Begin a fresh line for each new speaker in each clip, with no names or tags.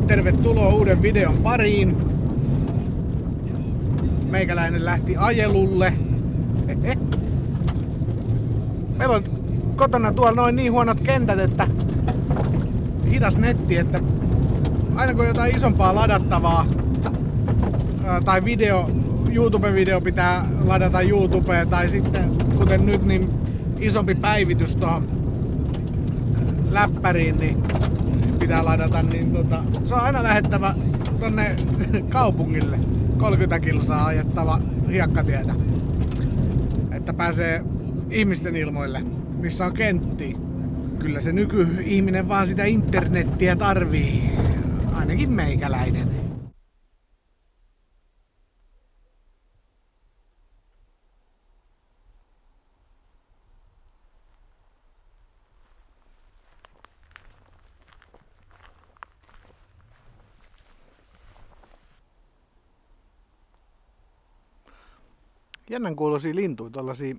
Tervetuloa uuden videon pariin. Meikäläinen lähti ajelulle. Meillä on kotona tuolla noin niin huonot kentät, että hidas netti, että aina kun jotain isompaa ladattavaa tai YouTube-video pitää ladata YouTubeen tai sitten kuten nyt niin isompi päivitys tuohon läppäriin niin pitää ladata, niin se on aina lähettävä tonne kaupungille 30 kilsaa ajettava hiekkatietä, että pääsee ihmisten ilmoille, missä on kenttiä. Kyllä se nykyihminen vaan sitä internettiä tarvii, ainakin meikäläinen. Jännän kuuloisia lintuja, tollasia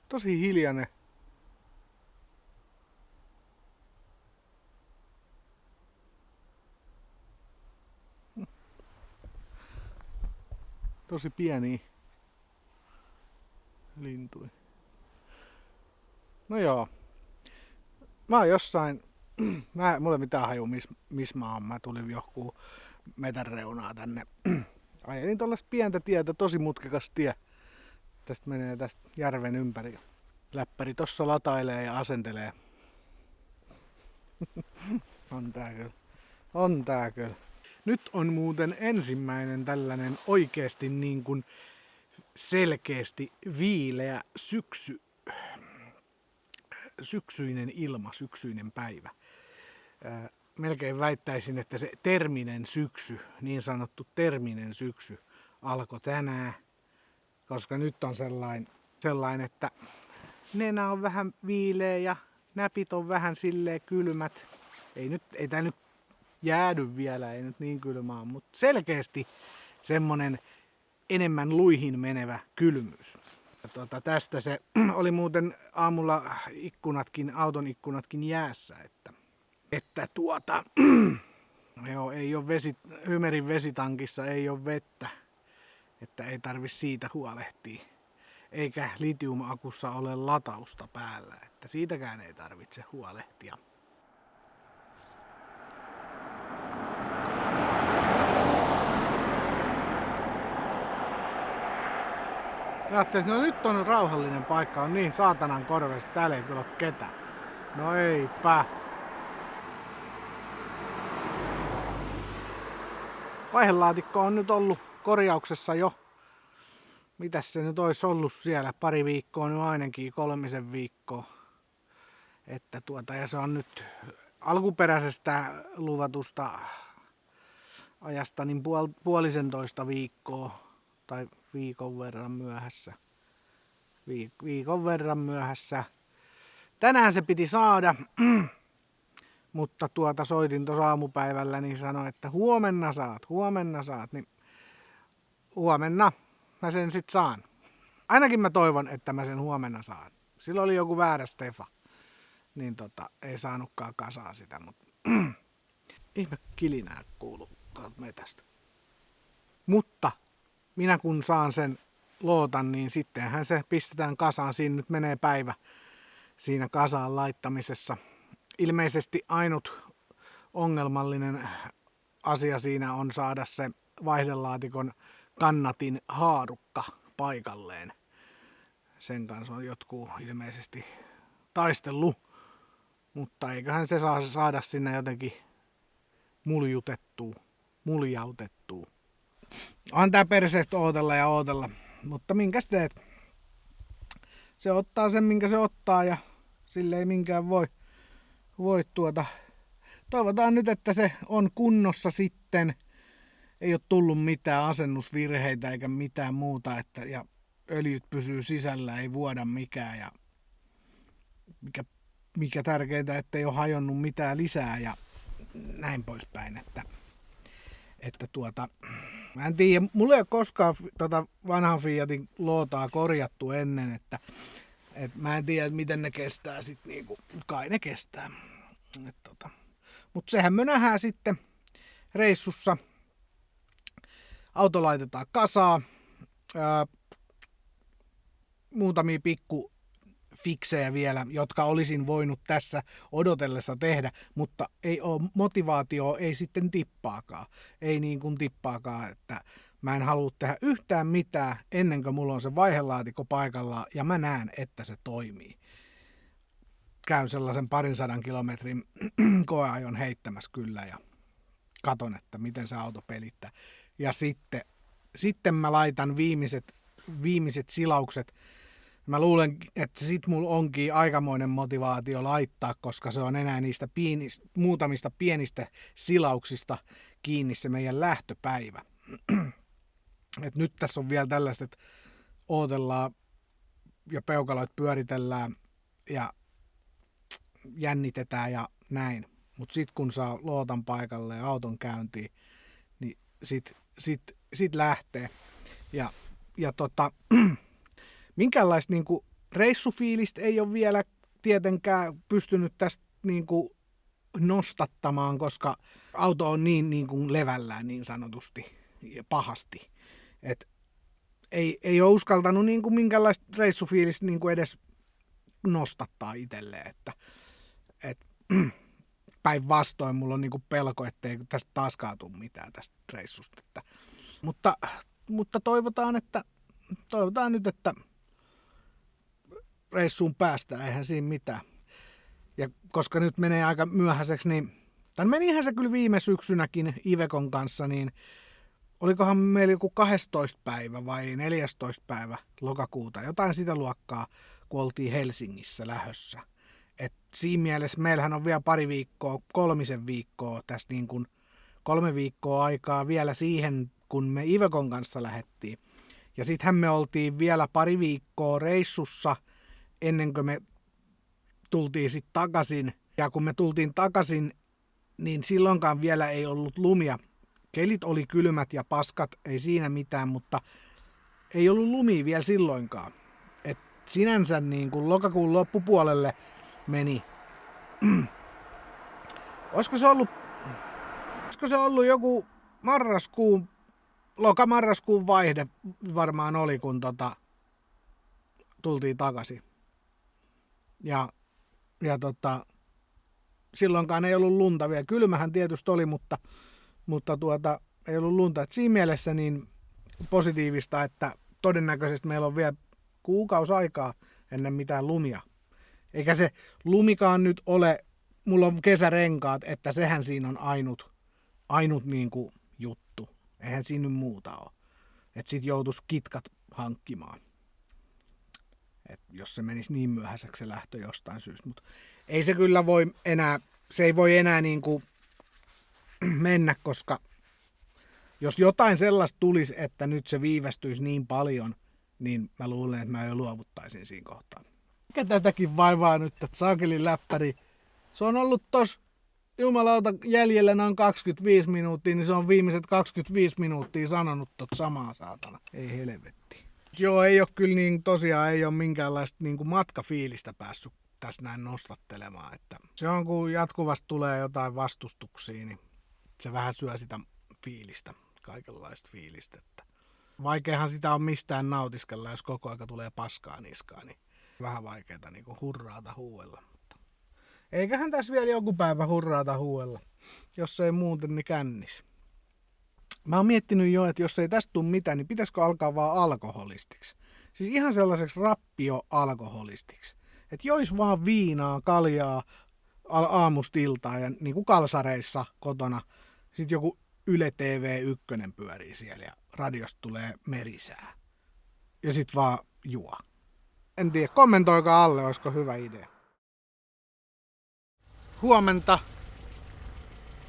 tosi hiljainen. Tosi pieniä lintuja. No joo. Mä oon jossain, mulla ei mitään haju missä mä oon. Mä tulin johonkin metän reunaa tänne. Ajelin tollaista pientä tietä, tosi mutkikas tie. Tästä menee tästä järven ympäri. Läppäri tossa latailee ja asentelee. On tää kyllä. On tää kyllä. Nyt on muuten ensimmäinen tällainen oikeesti niin kuin selkeästi viileä syksyinen ilma, syksyinen päivä. Melkein väittäisin, että se terminen syksy, niin sanottu terminen syksy, alkoi tänään, koska nyt on sellainen, että nenä on vähän viileä ja näpit on vähän silleen kylmät. Ei tää nyt jäädy vielä, ei nyt niin kylmää, mutta selkeästi semmonen enemmän luihin menevä kylmyys. Ja tästä se oli muuten aamulla auton ikkunatkin jäässä, että joo, ei ole Hymerin vesitankissa ei ole vettä, että ei tarvi siitä huolehtia. Eikä litiumakussa ole latausta päällä, että siitäkään ei tarvitse huolehtia. Ajattelin, että no nyt on rauhallinen paikka, on niin saatanan korvesta, täällä ei kyllä ole ketään. No eipä. Vaihelaatikko on nyt ollut korjauksessa jo. Mitäs se nyt olisi ollut siellä? Pari viikkoa nyt ainakin, 3 viikkoa. Että ja se on nyt alkuperäisestä luvatusta ajasta niin puolisentoista viikkoa tai viikon verran myöhässä. Viikon verran myöhässä. Tänään se piti saada. Mutta soitin tuossa aamupäivällä, niin sanoi, että huomenna saat, niin huomenna mä sen sit saan. Ainakin mä toivon, että mä sen huomenna saan. Silloin oli joku väärä Stefa, niin ei saanutkaan kasaa sitä, mutta ihme kilinää kuuluu tuolta metästä. Mutta minä kun saan sen lootan, niin sittenhän se pistetään kasaan. Siinä nyt menee päivä siinä kasaan laittamisessa. Ilmeisesti ainut ongelmallinen asia siinä on saada se vaihdelaatikon kannatin haarukka paikalleen. Sen kanssa on jotkut ilmeisesti taistellut, mutta eiköhän se saada sinne jotenkin muljautettua. On tää perseestä ootella, mutta minkäs teet? Se ottaa sen minkä se ottaa ja sille ei minkään voi Toivotaan nyt, että se on kunnossa sitten. Ei ole tullut mitään asennusvirheitä eikä mitään muuta, ja öljyt pysyy sisällä, ei vuoda mikään ja mikä tärkeintä, että ei ole hajonnut mitään lisää ja näin poispäin, että mä en tiedä, mulla ei ole koskaan vanhan Fiatin lootaa korjattu ennen, että mä en tiedä, miten ne kestää sit niinku, kai ne kestää. Mutta sehän me nähdään sitten reissussa. Auto laitetaan kasaan. Muutamia pikku fiksejä vielä, jotka olisin voinut tässä odotellessa tehdä, mutta ei ole motivaatio, ei sitten tippaakaan. Ei niin kuin tippaakaan, että mä en halua tehdä yhtään mitään ennen kuin mulla on se vaihelaatikko paikallaan ja mä näen, että se toimii. Käyn sellaisen 200 kilometrin koeajon heittämässä kyllä ja katon, että miten se auto pelittää. Ja sitten mä laitan viimeiset silaukset. Mä luulen, että sit mulla onkin aikamoinen motivaatio laittaa, koska se on enää niistä muutamista pienistä silauksista kiinni se meidän lähtöpäivä. Et nyt tässä on vielä tällaista, että ootellaan ja peukaloit pyöritellään ja jännitetään ja näin. Mutta sitten kun saa lootan paikalle ja auton käyntiin, niin sit lähtee. Ja minkäänlaista niinku reissufiilistä ei ole vielä tietenkään pystynyt tästä niinku nostattamaan, koska auto on niin levällään niin sanotusti ja pahasti. Et ei ole uskaltanut niinku minkäänlaista reissufiilistä niinku edes nostattaa itselleen, että päinvastoin mulla on niinku pelko, ettei tästä taaskaan tule mitään tästä reissusta. Mutta toivotaan nyt, että reissuun päästään, eihän siinä mitään. Ja koska nyt menee aika myöhäiseksi, tai menihän se kyllä viime syksynäkin Ivekon kanssa, niin olikohan meillä joku 12. päivä vai 14. päivä lokakuuta, jotain sitä luokkaa, kun oltiin Helsingissä lähössä. Et siinä mielessä meillähän on vielä 3 viikkoa tästä niin kuin 3 viikkoa aikaa vielä siihen, kun me Ivekon kanssa lähdettiin. Ja sittenhän me oltiin vielä 2 viikkoa reissussa ennen kuin me tultiin sitten takaisin. Ja kun me tultiin takaisin, niin silloinkaan vielä ei ollut lumia. Kelit oli kylmät ja paskat, ei siinä mitään, mutta ei ollut lumia vielä silloinkaan. Et sinänsä niin kuin lokakuun loppupuolelle meni. Olisiko se ollut joku loka-marraskuun vaihde varmaan oli, kun tultiin takaisin. Ja silloinkaan ei ollut lunta vielä. Kylmähän tietysti oli, mutta ei ollut lunta. Et siinä mielessä niin positiivista, että todennäköisesti meillä on vielä kuukausi aikaa ennen mitään lumia. Eikä se lumikaan nyt ole, mulla on kesärenkaat, että sehän siinä on ainut niinku juttu. Eihän siinä nyt muuta ole. Että sit joutuisi kitkat hankkimaan. Et jos se menisi niin myöhäiseksi se lähtö jostain syystä. Mutta ei se kyllä voi enää niinku mennä, koska jos jotain sellaista tulisi, että nyt se viivästyisi niin paljon, niin mä luulen, että mä jo luovuttaisin siinä kohtaa. Mikä tätäkin vaivaa nyt, että saakelin läppäri. Se on ollut tossa jumalauta jäljellä noin 25 minuuttia, niin se on viimeiset 25 minuuttia sanonut tot samaa saatana. Ei helvetti. Joo, ei ole kyllä niin, tosiaan ei ole minkäänlaista niin kuin matkafiilistä päässyt tässä näin nostattelemaan. Että se on, kun jatkuvasti tulee jotain vastustuksia, niin se vähän syö sitä fiilistä, kaikenlaista fiilistä. Että vaikeahan sitä on mistään nautiskella, jos koko aika tulee paskaa niskaan, niin vähän vaikeeta niin kuin hurraata huuella. Mutta eiköhän tässä vielä joku päivä hurraata huuella, jos ei muuten niin kännis. Mä oon miettinyt jo, että jos ei tästä tule mitään, niin pitäisikö alkaa vaan alkoholistiksi. Siis ihan sellaiseksi rappio-alkoholistiksi. Että jois vaan viinaa, kaljaa aamusta iltaan ja niin kuin kalsareissa kotona. Sitten joku Yle TV 1 pyörii siellä ja radiosta tulee merisää. Ja sit vaan juo. En tiedä, kommentoikaa alle, olisiko hyvä idea. Huomenta.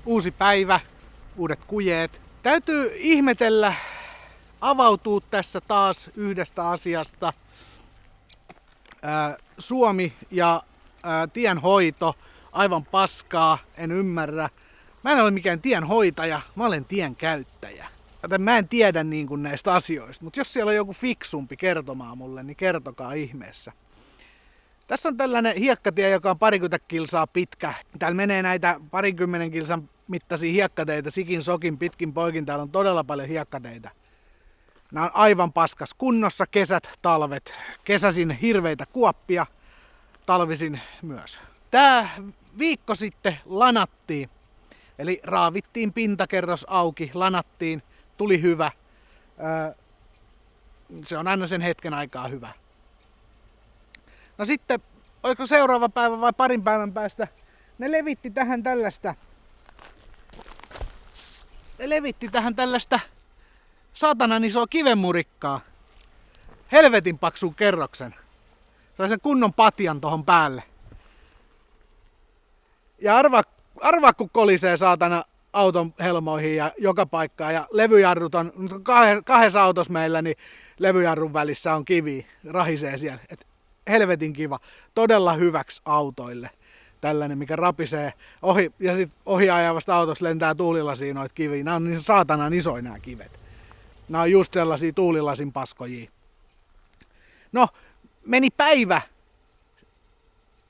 Uusi päivä. Uudet kujeet. Täytyy ihmetellä, avautuu tässä taas yhdestä asiasta. Suomi ja tienhoito, aivan paskaa, en ymmärrä. Mä en ole mikään tienhoitaja, mä olen tienkäyttäjä. Joten mä en tiedä niin kuin näistä asioista, mutta jos siellä on joku fiksumpi kertomaan mulle, niin kertokaa ihmeessä. Tässä on tällainen hiekkatie, joka on 20 kilsaa pitkä. Täällä menee näitä 20 kilsan mittaisia hiekkateitä sikin sokin pitkin poikin. Täällä on todella paljon hiekkateitä. Nämä on aivan paskas kunnossa, kesät, talvet. Kesäsin hirveitä kuoppia, talvisin myös. Tää viikko sitten lanattiin. Eli raavittiin pintakerros auki, lanattiin, tuli hyvä. Se on aina sen hetken aikaa hyvä. No sitten, oliko seuraava päivä vai parin päivän päästä, ne levitti tähän tällaista saatanan isoa kivenmurikkaa. Helvetin paksun kerroksen. Sai sen kunnon patjan tohon päälle. Ja arvaa kun kolisee saatana auton helmoihin ja joka paikkaan. Ja levyjarrut on, kahdessa autossa meillä, niin levyjarrun välissä on kivi, rahisee siellä. Et helvetin kiva. Todella hyväksi autoille. Tällainen, mikä rapisee ohi, ja sit ohi ajavasta autosta lentää tuulilasiin noita kiviä. Nämä on niin saatanan isoja nämä kivet. Nämä on just sellaisia tuulilasin paskojia. No, meni päivä,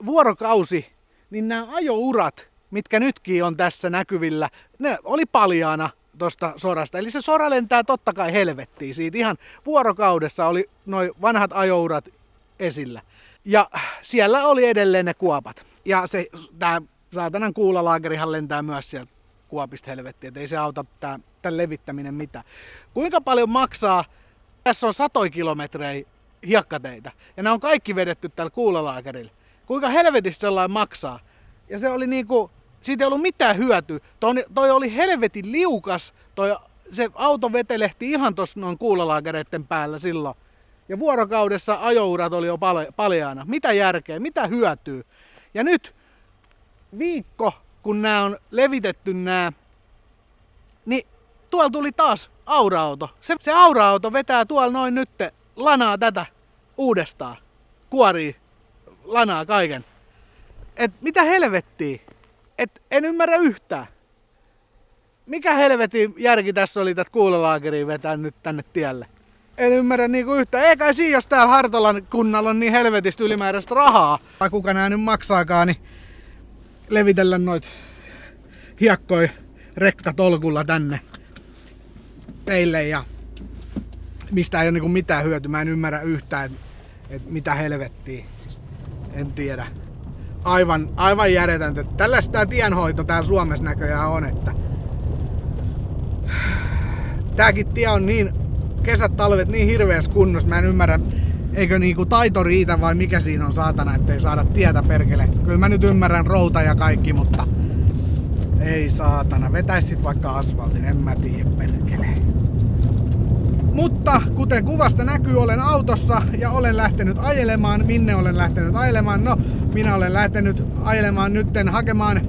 vuorokausi, niin nämä ajourat, mitkä nytkin on tässä näkyvillä, ne oli paljaana tosta sorasta. Eli se sora lentää totta kai helvettiin. Siitä ihan vuorokaudessa oli noi vanhat ajourat esillä. Ja siellä oli edelleen ne kuopat. Ja tää saatanan kuulalaakerihan lentää myös sieltä kuopista helvettiin, et ei se auta tämän levittäminen mitään. Kuinka paljon maksaa? Tässä on 100 kilometrejä hiekkateitä ja nämä on kaikki vedetty tällä kuulalaakerilla. Kuinka helvetistä sellainen maksaa? Ja se oli niinku, siitä ei ollut mitään hyötyä. Toi oli helvetin liukas, se auto vetelehti ihan tossa noin kuulalaakereiden päällä silloin. Ja vuorokaudessa ajourat oli jo paljaana. Mitä järkeä, mitä hyötyä? Ja nyt viikko, kun nämä on levitetty niin tuolla tuli taas aura-auto. Se aura-auto vetää tuolla noin nyt, lanaa tätä uudestaan. Kuorii, lanaa kaiken. Et mitä helvettiä? Et en ymmärrä yhtään. Mikä helvetin järki tässä oli tätä kuulalaakeria vetää nyt tänne tielle? En ymmärrä niinku yhtään. Ei kai siinä, jos täällä Hartolan kunnalla on niin helvetistä ylimääräistä rahaa. Tai kuka nää nyt maksaakaan, niin levitellä noit hiekkoja rekkatolkulla tänne teille. Ja mistä ei ole niinku mitään hyötyä. Mä en ymmärrä yhtään, että mitä helvettiä. En tiedä. Aivan järjetöntä. Tällaista tää tienhoito täällä Suomessa näköjään on, että tääkin tie on niin kesät, talvet niin hirveässä kunnossa. Mä en ymmärrä, eikö niinku taito riitä vai mikä siinä on saatana, ettei saada tietä perkele. Kyllä mä nyt ymmärrän routa ja kaikki, mutta ei saatana. Vetäis sit vaikka asfaltin, en mä tiedä perkele. Mutta kuten kuvasta näkyy, olen autossa ja olen lähtenyt ajelemaan. Minne olen lähtenyt ajelemaan? No, minä olen lähtenyt ajelemaan nytten hakemaan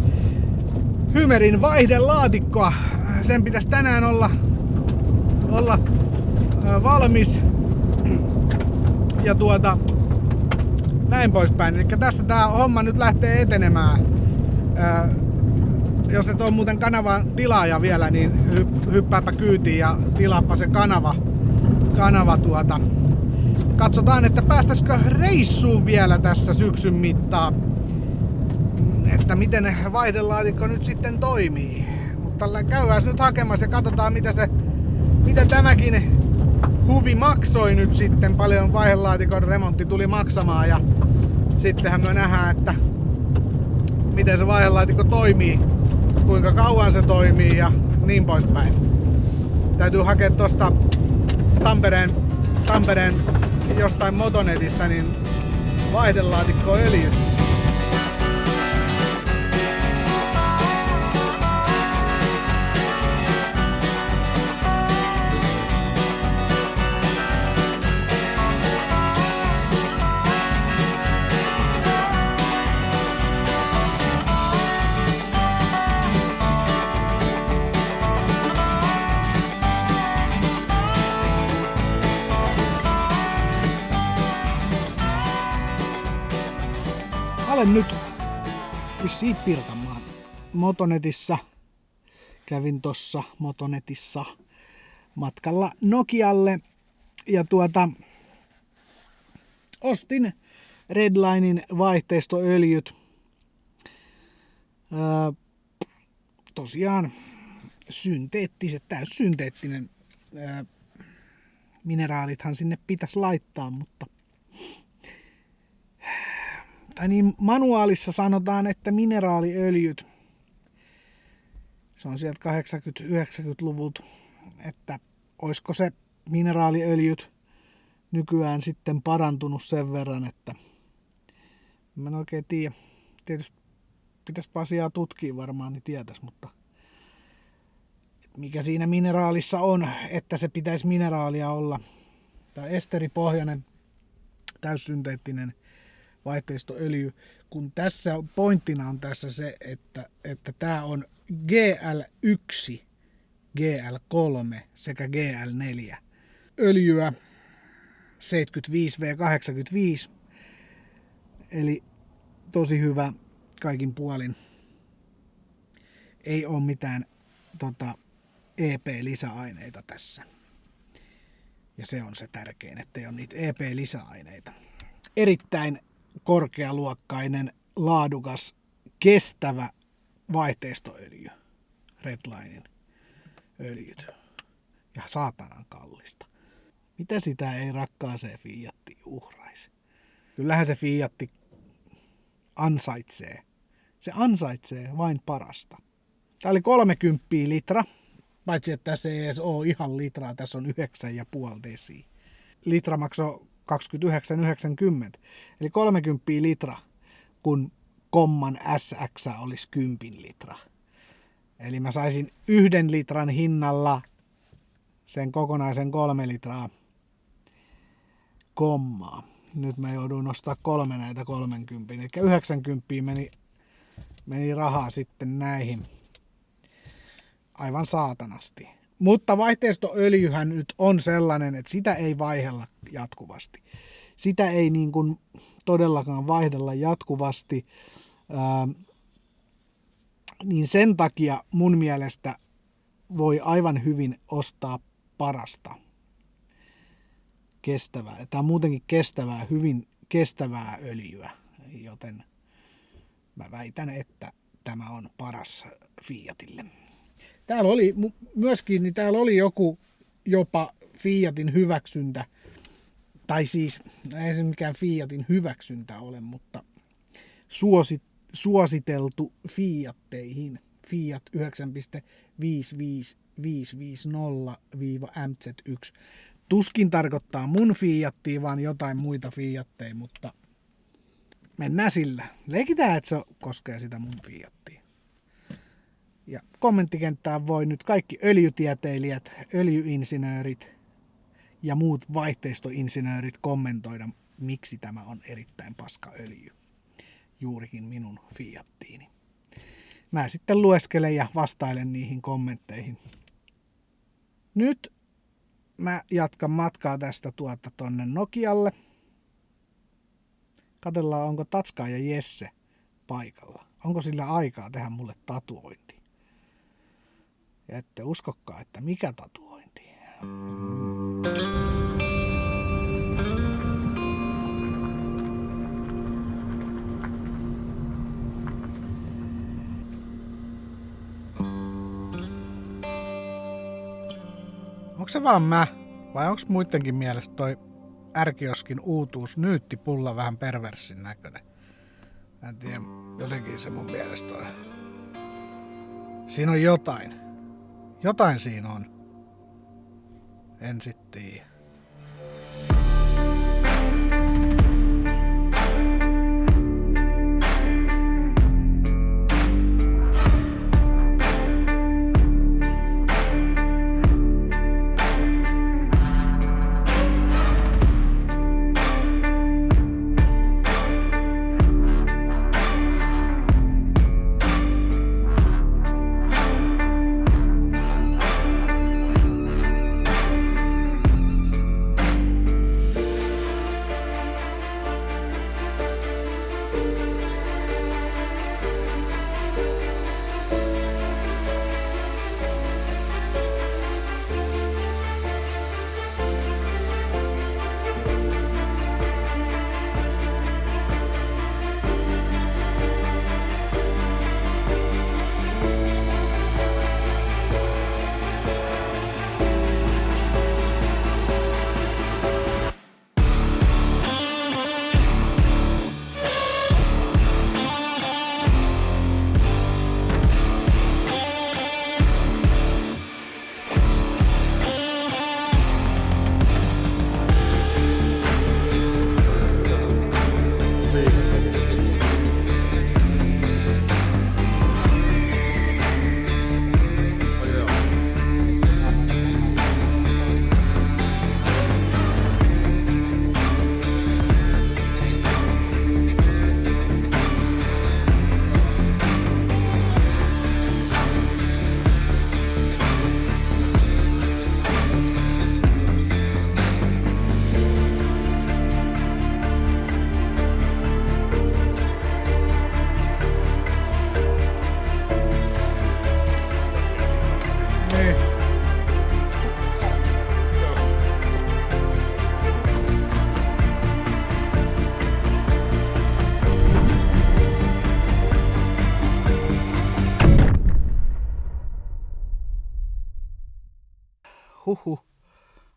Hymerin vaihdelaatikkoa. Sen pitäisi tänään olla valmis. Ja näin poispäin. Eli tästä tää homma nyt lähtee etenemään. Jos et ole muuten kanavan tilaaja vielä, niin hyppääpä kyytiin ja tilaappa se kanava. Katsotaan, että päästäisikö reissuun vielä tässä syksyn mittaan. Että miten vaihdelaatikko nyt sitten toimii. Mutta käydään nyt hakemassa ja katsotaan mitä tämäkin huvi maksoi nyt sitten. Paljon vaihdelaatikon remontti tuli maksamaan ja sittenhän me nähdään, että miten se vaihdelaatikko toimii. Kuinka kauan se toimii ja niin poispäin. Täytyy hakea tosta Tampereen jostain Motonetista niin vaihdelaatikkoöljy. Olen nyt vissiin Pirkanmaan Motonetissa. Kävin tossa Motonetissa matkalla Nokialle ja ostin Redlinein vaihteistoöljyt. tosiaan täyssynteettinen mineraalithan sinne pitäisi laittaa, mutta tai niin manuaalissa sanotaan, että mineraaliöljyt, se on sieltä 80-90-luvulta, että olisiko se mineraaliöljyt nykyään sitten parantunut sen verran, että mä en oikein tiedä. Tietysti pitäisi asiaa tutkia varmaan, niin tietäisi, mutta mikä siinä mineraalissa on, että se pitäisi mineraalia olla. Tämä esteripohjainen täyssynteettinen vaihteistoöljy, kun tässä pointtina on tässä se, että tämä on GL1, GL3 sekä GL4 öljyä 75V85, eli tosi hyvä kaikin puolin. Ei ole mitään EP-lisäaineita tässä. Ja se on se tärkein, ettei ole niitä EP-lisäaineita. Erittäin korkealuokkainen, laadukas, kestävä vaihteistoöljy. Redlinein öljyt. Ja saatanan kallista. Mitä sitä ei rakkaaseen Fiattiin uhraisi? Kyllähän se Fiatti ansaitsee. Se ansaitsee vain parasta. Tää oli 30 litra. Paitsi että tässä ei edes ole ihan litraa, tässä on 9,5 desiä. Litra maksoi 29,90. Eli 30 litra, kun Komman SX olisi 10 litra. Eli mä saisin 1 litran hinnalla sen kokonaisen 3 litraa Kommaa. Nyt mä joudun nostaa 3 näitä 30. Eli 90 meni rahaa sitten näihin. Aivan saatanasti. Mutta vaihteistoöljyhän nyt on sellainen, että sitä ei vaihella jatkuvasti. Sitä ei niin kuin todellakaan vaihdella jatkuvasti. Niin sen takia mun mielestä voi aivan hyvin ostaa parasta kestävää. Tämä on muutenkin kestävää, hyvin kestävää öljyä, joten mä väitän, että tämä on paras Fiatille. Täällä oli myöskin, niin täällä oli jopa Fiatin hyväksyntä, tai siis ei se mikään Fiatin hyväksyntä ole, mutta suositeltu Fiatteihin. Fiat 9.55550-MZ1. Tuskin tarkoittaa mun Fiattia, vaan jotain muita Fiatteja, mutta mennään sillä. Leikitään, että se koskee sitä mun Fiattia. Ja kommenttikenttään voi nyt kaikki öljytieteilijät, öljyinsinöörit ja muut vaihteistoinsinöörit kommentoida, miksi tämä on erittäin paska öljy. Juurikin minun Fiattiini. Mä sitten lueskelen ja vastailen niihin kommentteihin. Nyt mä jatkan matkaa tästä tonne Nokialle. Katsellaan, onko Tatska ja Jesse paikalla. Onko sillä aikaa tehdä mulle tatuointi? Ja ette uskokaan, että mikä tatuointi. Onko se vaan mä? Vai onko muidenkin mielestä toi R-kioskin uutuus Nyyttipulla vähän perversin näköinen? Mä en tiedä, jotenkin se mun mielestä on. Siinä on jotain. Jotain siinä on. En sit tiedä.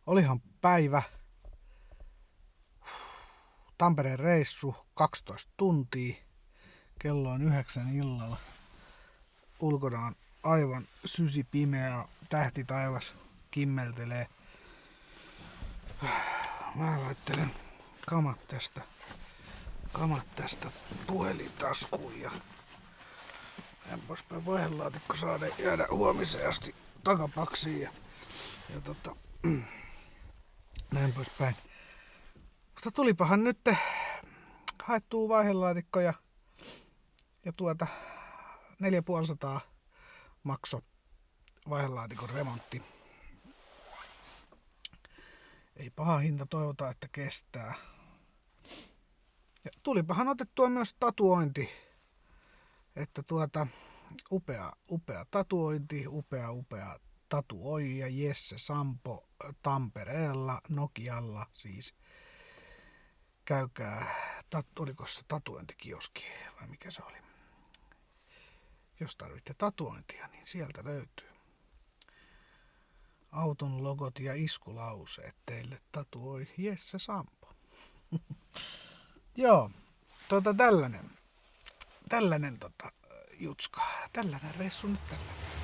Olihan päivä. Tampereen reissu 12 tuntia. Kello on 9 illalla. Ulkona on aivan sysipimeä, tähtitaivas kimmeltelee. Mä laittelen kamat tästä puhelintaskuun ja enpäspä voihelaatikko saada jäädä huomiseen asti takapaksiin ja näin poispäin. Mutta tulipahan nyt haettua vaihelaatikko ja 450 makso vaihelaatikon remontti. Ei paha hinta, toivotaan että kestää. Ja tulipahan otettua myös tatuointi. Että upea tatuointi, upea tatuoija Jesse Sampo Tampereella, Nokialla siis. Käykää, oliko se tatuointikioski vai mikä se oli? Jos tarvitte tatuointia, niin sieltä löytyy. Auton logot ja iskulauseet teille tatuoi Jesse Sampo. Joo, tällainen jutska. Tällainen reissu nyt tällainen.